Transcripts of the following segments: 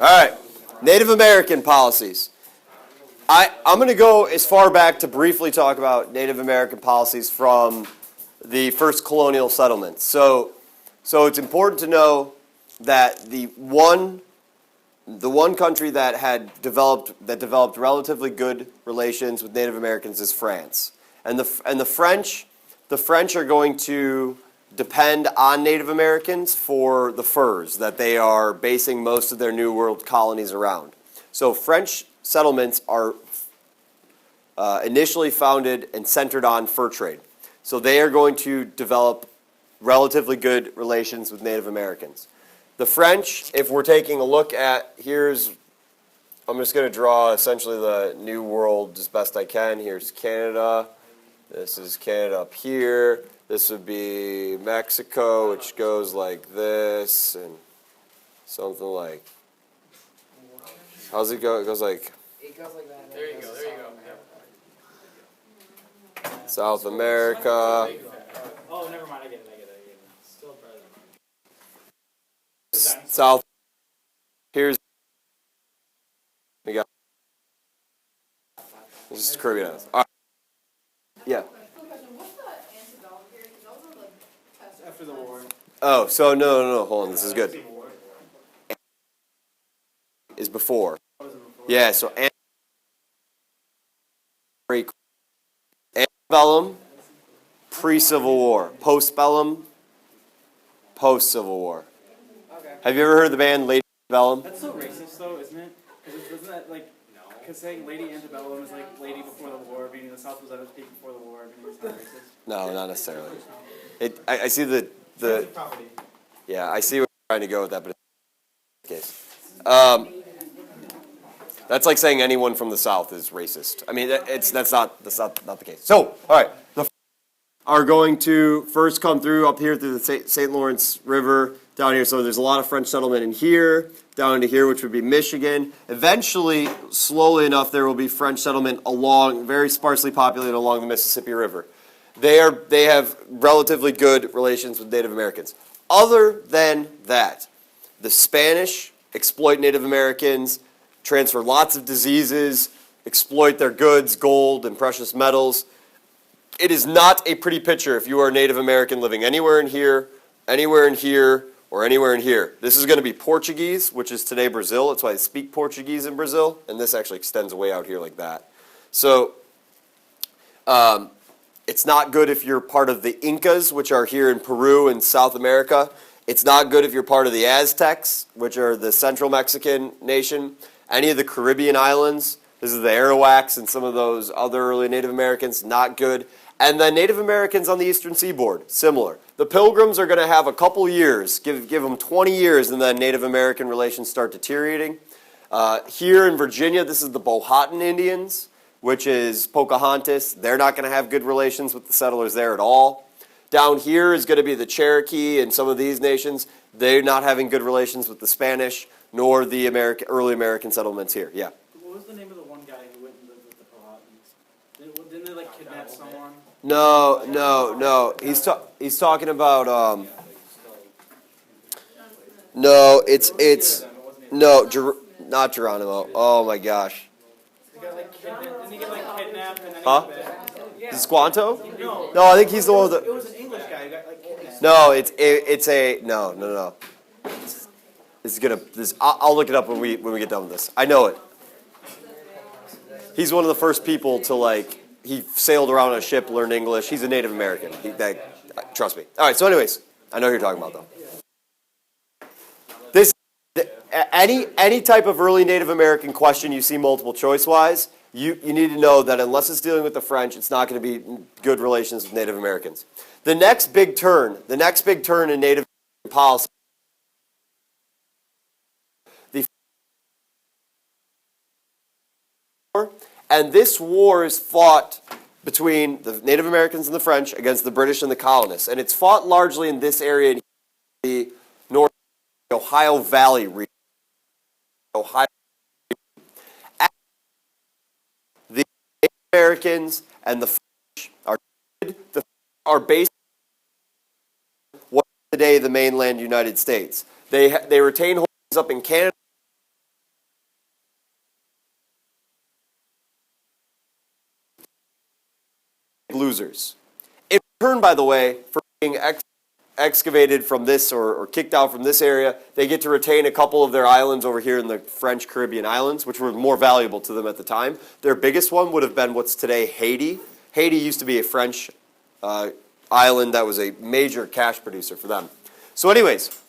All right, Native American policies. I'm going to go as far back to briefly talk about Native American policies from the first colonial settlements. So it's important to know that the one country that developed relatively good relations with Native Americans is France, and the French are going to depend on Native Americans for the furs that they are basing most of their New World colonies around. So French settlements are initially founded and centered on fur trade. So they are going to develop relatively good relations with Native Americans. The French, if we're taking a look at, I'm just going to draw essentially the New World as best I can. Here's Canada. This is Canada up here. This would be Mexico, which goes like this, and something like, how's it go? It goes like that. There you go. South America. Oh, never mind. I get it. Still present. South. Here's. We got. This is Caribbean. All right. Yeah. After the war. Oh, so no. Hold on. This is good. Is before. Yeah. So antebellum, pre-Civil War. Postbellum, post-Civil War. Okay. Have you ever heard of the band Lady Antebellum? That's so racist, though, isn't it? Isn't that like, because saying Lady Antebellum is like lady before the war, meaning the South was at its peak before the war, meaning it's not racist? No, not necessarily. I see the yeah, I see where you're trying to go with that, but it's not the case. That's like saying anyone from the South is racist. I mean, that's not the case. So, all right, the are going to first come through up here through the St. Lawrence River down here. So there's a lot of French settlement in here, down into here, which would be Michigan. Eventually, slowly enough, there will be French settlement along, very sparsely populated along the Mississippi River. They have relatively good relations with Native Americans. Other than that, the Spanish exploit Native Americans, transfer lots of diseases, exploit their goods, gold and precious metals. It is not a pretty picture if you are a Native American living anywhere in here, or anywhere in here. This is going to be Portuguese, which is today Brazil. That's why they speak Portuguese in Brazil, and this actually extends way out here like that. So it's not good if you're part of the Incas, which are here in Peru and South America. It's not good if you're part of the Aztecs, which are the central Mexican nation. Any of the Caribbean islands. This is the Arawaks and some of those other early Native Americans, not good. And then Native Americans on the eastern seaboard, similar. The Pilgrims are going to have a couple years, give them 20 years, and then Native American relations start deteriorating. Here in Virginia, this is the Powhatan Indians, which is Pocahontas. They're not going to have good relations with the settlers there at all. Down here is going to be the Cherokee and some of these nations. They're not having good relations with the Spanish, nor the early American settlements here. Yeah. What was the name of the one guy who went and lived with the Powhatans? Didn't they like kidnap someone? No. He's talking about no. It's not Geronimo. Oh my gosh. Didn't he get like kidnapped and then Huh? Yeah. Is Squanto? No, I think he's the one with it the. was an English guy who got like kidnapped. No, it's a no. I'll look it up when we get done with this. I know it. He's one of the first people to he sailed around on a ship, learned English. He's a Native American. Trust me. All right. So, anyways, I know who you're talking about though. Any type of early Native American question you see multiple choice wise, you need to know that unless it's dealing with the French, it's not going to be good relations with Native Americans. The next big turn in Native policy. And this war is fought between the Native Americans and the French against the British and the colonists. And it's fought largely in this area in the North Ohio Valley region. The Native Americans and the French are based on what is today the mainland United States. They retain holdings up in Canada losers. In return, by the way, for being excavated from this or kicked out from this area, they get to retain a couple of their islands over here in the French Caribbean islands, which were more valuable to them at the time. Their biggest one would have been what's today Haiti. Haiti used to be a French island that was a major cash producer for them. So anyways,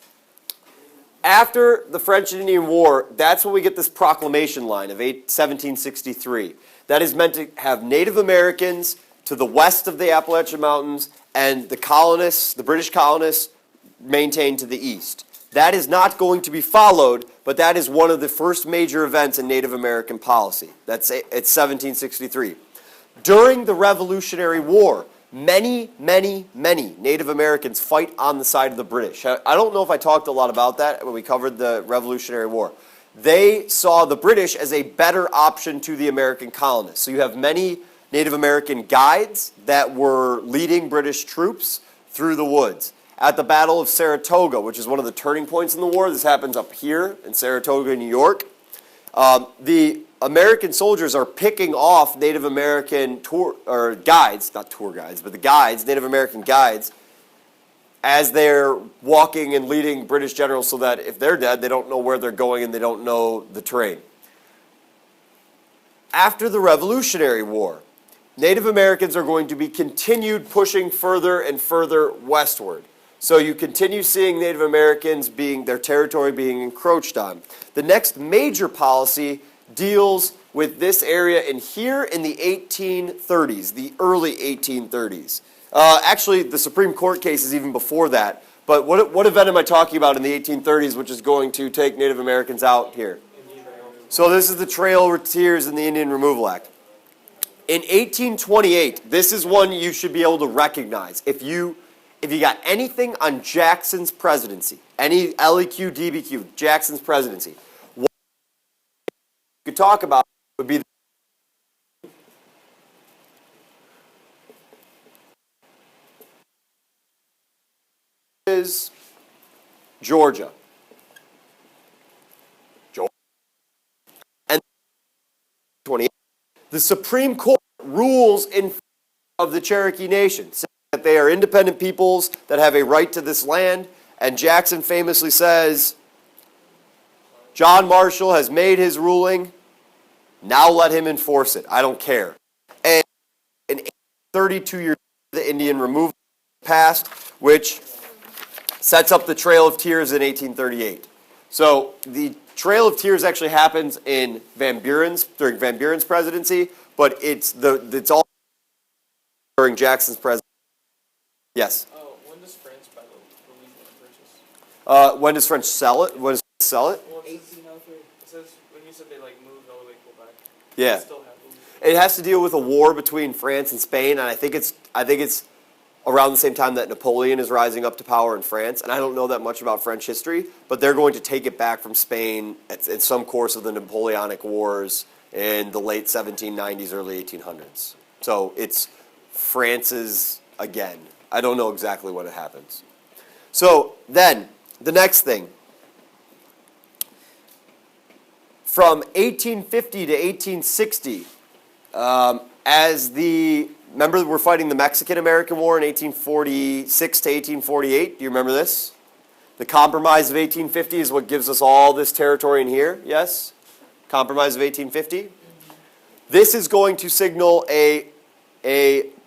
after the French and Indian War, that's when we get this proclamation line of 1763. That is meant to have Native Americans to the west of the Appalachian Mountains and the colonists, the British colonists, maintained to the east. That is not going to be followed, but that is one of the first major events in Native American policy. It's 1763. During the Revolutionary War, many Native Americans fight on the side of the British. I don't know if I talked a lot about that when we covered the Revolutionary War. They saw the British as a better option to the American colonists. So you have many Native American guides that were leading British troops through the woods. At the Battle of Saratoga, which is one of the turning points in the war, this happens up here in Saratoga, New York, the American soldiers are picking off Native American guides, not tour guides, but the guides, Native American guides, as they're walking and leading British generals so that if they're dead, they don't know where they're going and they don't know the terrain. After the Revolutionary War, Native Americans are going to be continued pushing further and further westward. So you continue seeing Native Americans their territory being encroached on. The next major policy deals with this area in here in the 1830s, the early 1830s. Actually, the Supreme Court case is even before that. But what event am I talking about in the 1830s which is going to take Native Americans out here? So this is the Trail of Tears and the Indian Removal Act. In 1828, this is one you should be able to recognize. If you got anything on Jackson's presidency, any LEQ, DBQ, Jackson's presidency, what you could talk about would be is Georgia. And 28. The Supreme Court rules in favor of the Cherokee Nation, saying that they are independent peoples that have a right to this land. And Jackson famously says, John Marshall has made his ruling, now let him enforce it. I don't care. And in 32 years, the Indian Removal passed, which sets up the Trail of Tears in 1838. So the Trail of Tears actually happens in during Van Buren's presidency, but it's all during Jackson's presidency. Yes. When does France buy the Louisiana Purchase? When does French sell it? When does France sell it? 1803. It says when you said they moved all the way to Quebec. Yeah. They still have Louisiana. It has to deal with a war between France and Spain, and I think it's around the same time that Napoleon is rising up to power in France. And I don't know that much about French history, but they're going to take it back from Spain at some course of the Napoleonic Wars in the late 1790s, early 1800s. So it's France's again. I don't know exactly when it happens. So then, the next thing. From 1850 to 1860, remember we're fighting the Mexican-American War in 1846 to 1848? Do you remember this? The Compromise of 1850 is what gives us all this territory in here, yes? Compromise of 1850? This is going to signal a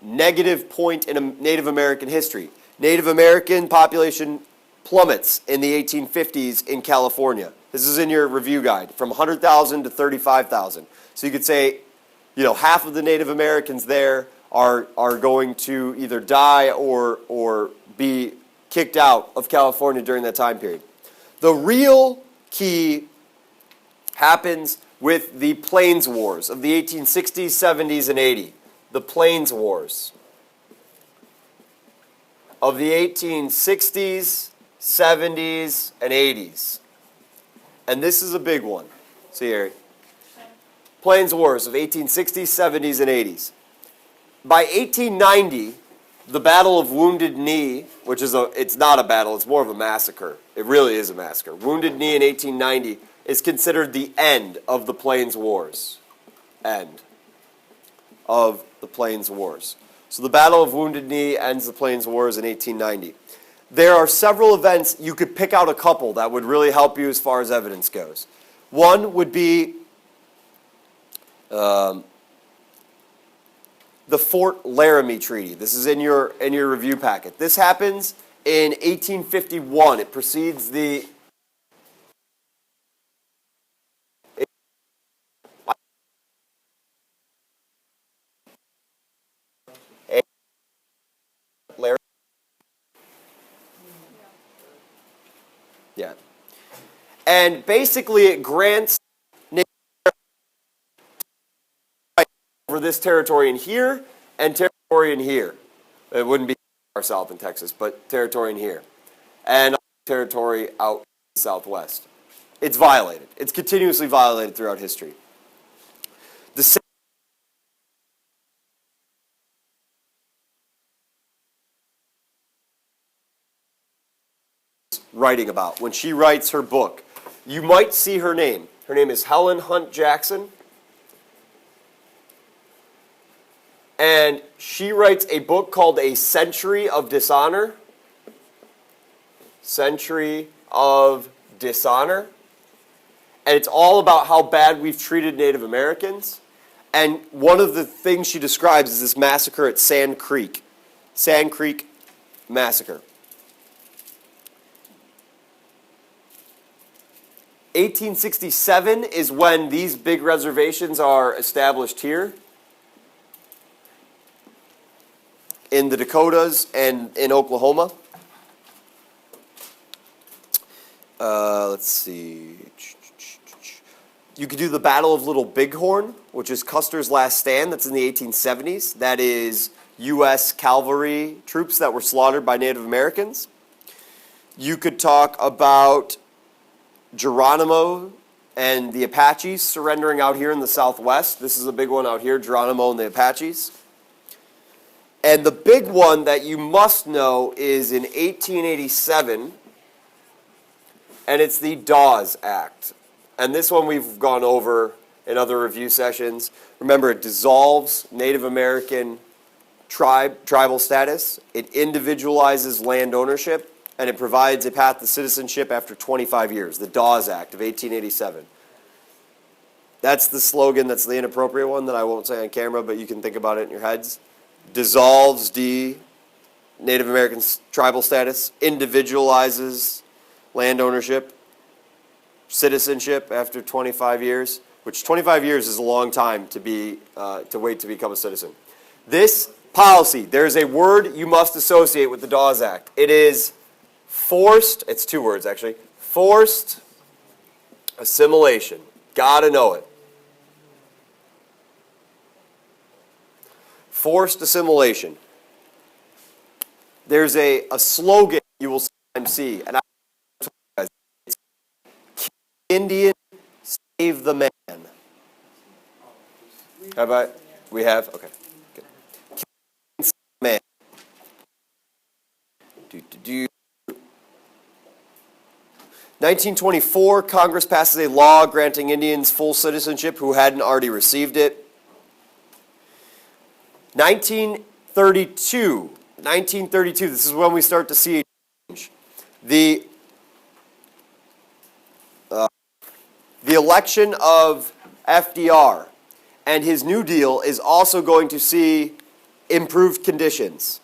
negative point in Native American history. Native American population plummets in the 1850s in California. This is in your review guide, from 100,000 to 35,000. So you could say, half of the Native Americans there are going to either die or be kicked out of California during that time period. The real key happens with the Plains Wars of the 1860s, 70s, and 80s. The Plains Wars of the 1860s, 70s, and 80s. And this is a big one. See here. Plains Wars of 1860s, 70s, and 80s. By 1890, the Battle of Wounded Knee, which is it's not a battle, it's more of a massacre. It really is a massacre. Wounded Knee in 1890 is considered the end of the Plains Wars. End of the Plains Wars. So the Battle of Wounded Knee ends the Plains Wars in 1890. There are several events. You could pick out a couple that would really help you as far as evidence goes. One would be the Fort Laramie Treaty. This is in your review packet. This happens in 1851. It precedes the Yeah. And basically it grants over this territory in here and territory in here. It wouldn't be far south in Texas, but territory in here. And territory out in the southwest. It's violated. It's continuously violated throughout history. The same writing about. When she writes her book, you might see her name. Her name is Helen Hunt Jackson. And she writes a book called A Century of Dishonor. Century of Dishonor. And it's all about how bad we've treated Native Americans. And one of the things she describes is this massacre at Sand Creek. Sand Creek Massacre. 1867 is when these big reservations are established here in the Dakotas and in Oklahoma. Let's see. You could do the Battle of Little Bighorn, which is Custer's last stand. That's in the 1870s. That is U.S. cavalry troops that were slaughtered by Native Americans. You could talk about Geronimo and the Apaches surrendering out here in the southwest. This is a big one out here, Geronimo and the Apaches. And the big one that you must know is in 1887, and it's the Dawes Act. And this one we've gone over in other review sessions. Remember, it dissolves Native American tribal status. It individualizes land ownership. And it provides a path to citizenship after 25 years, the Dawes Act of 1887. That's the slogan, that's the inappropriate one that I won't say on camera, but you can think about it in your heads. Dissolves Native American tribal status, individualizes land ownership, citizenship after 25 years, which 25 years is a long time to wait to become a citizen. This policy, there's a word you must associate with the Dawes Act. It is forced, it's two words actually, forced assimilation. Gotta know it. Forced assimilation. There's a slogan you will sometimes see, and it's "Kill the Indian, save the man." How about, we have? Okay. Good. Kill the Indian, save the man. 1924, Congress passes a law granting Indians full citizenship who hadn't already received it. 1932, this is when we start to see a change. The election of FDR and his New Deal is also going to see improved conditions.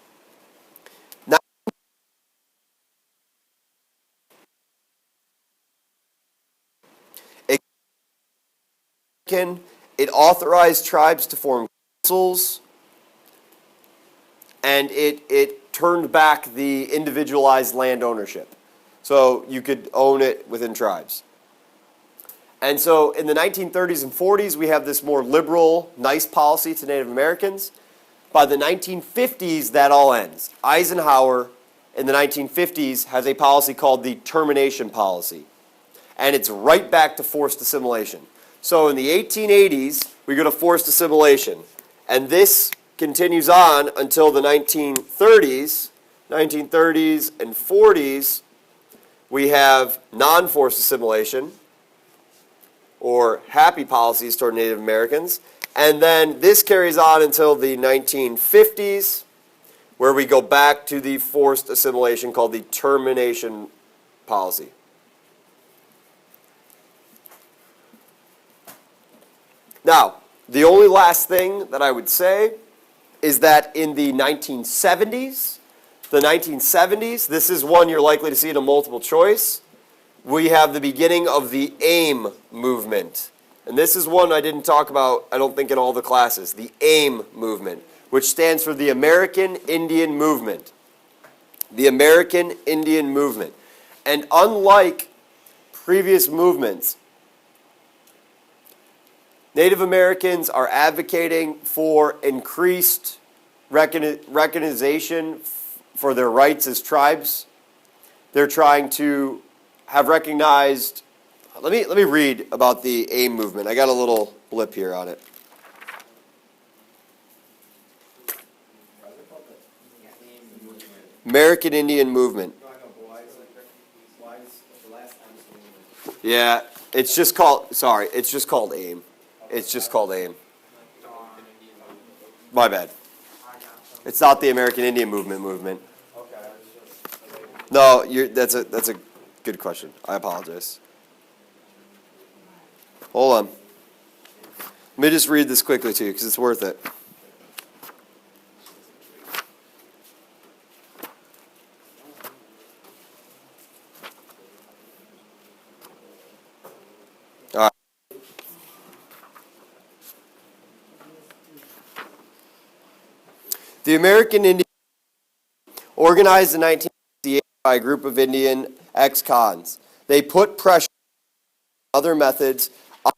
It authorized tribes to form councils, and it turned back the individualized land ownership. So you could own it within tribes. And so in the 1930s and 40s, we have this more liberal, nice policy to Native Americans. By the 1950s, that all ends. Eisenhower, in the 1950s, has a policy called the termination policy. And it's right back to forced assimilation. So in the 1880s, we go to forced assimilation. And this continues on until the 1930s. 1930s and 40s, we have non-forced assimilation, or happy policies toward Native Americans. And then this carries on until the 1950s, where we go back to the forced assimilation called the termination policy. Now, the only last thing that I would say is that in the 1970s, this is one you're likely to see in a multiple choice, we have the beginning of the AIM movement. And this is one I didn't talk about, I don't think, in all the classes. The AIM movement, which stands for the American Indian Movement. The American Indian Movement. And unlike previous movements, Native Americans are advocating for increased recognition for their rights as tribes. They're trying to have recognized. Let me read about the AIM movement. I got a little blip here on it. American Indian Movement. Yeah, it's just called AIM. It's just called AIM. My bad. It's not the American Indian Movement. No, that's a good question. I apologize. Hold on. Let me just read this quickly to you because it's worth it. All right. The American Indian organized in 1968 by a group of Indian ex-cons. They put pressure on other methods on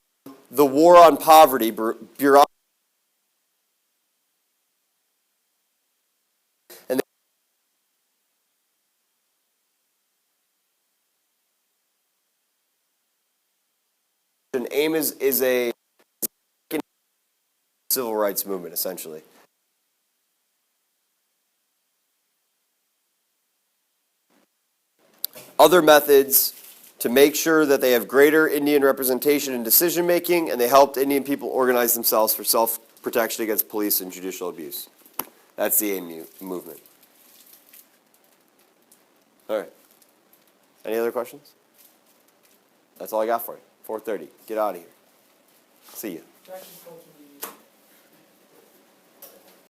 the war on poverty bureaucracy. And AIM is a civil rights movement, essentially. Other methods to make sure that they have greater Indian representation in decision making, and they helped Indian people organize themselves for self-protection against police and judicial abuse. That's the AIM movement. All right. Any other questions? That's all I got for you. 4:30. Get out of here. See you.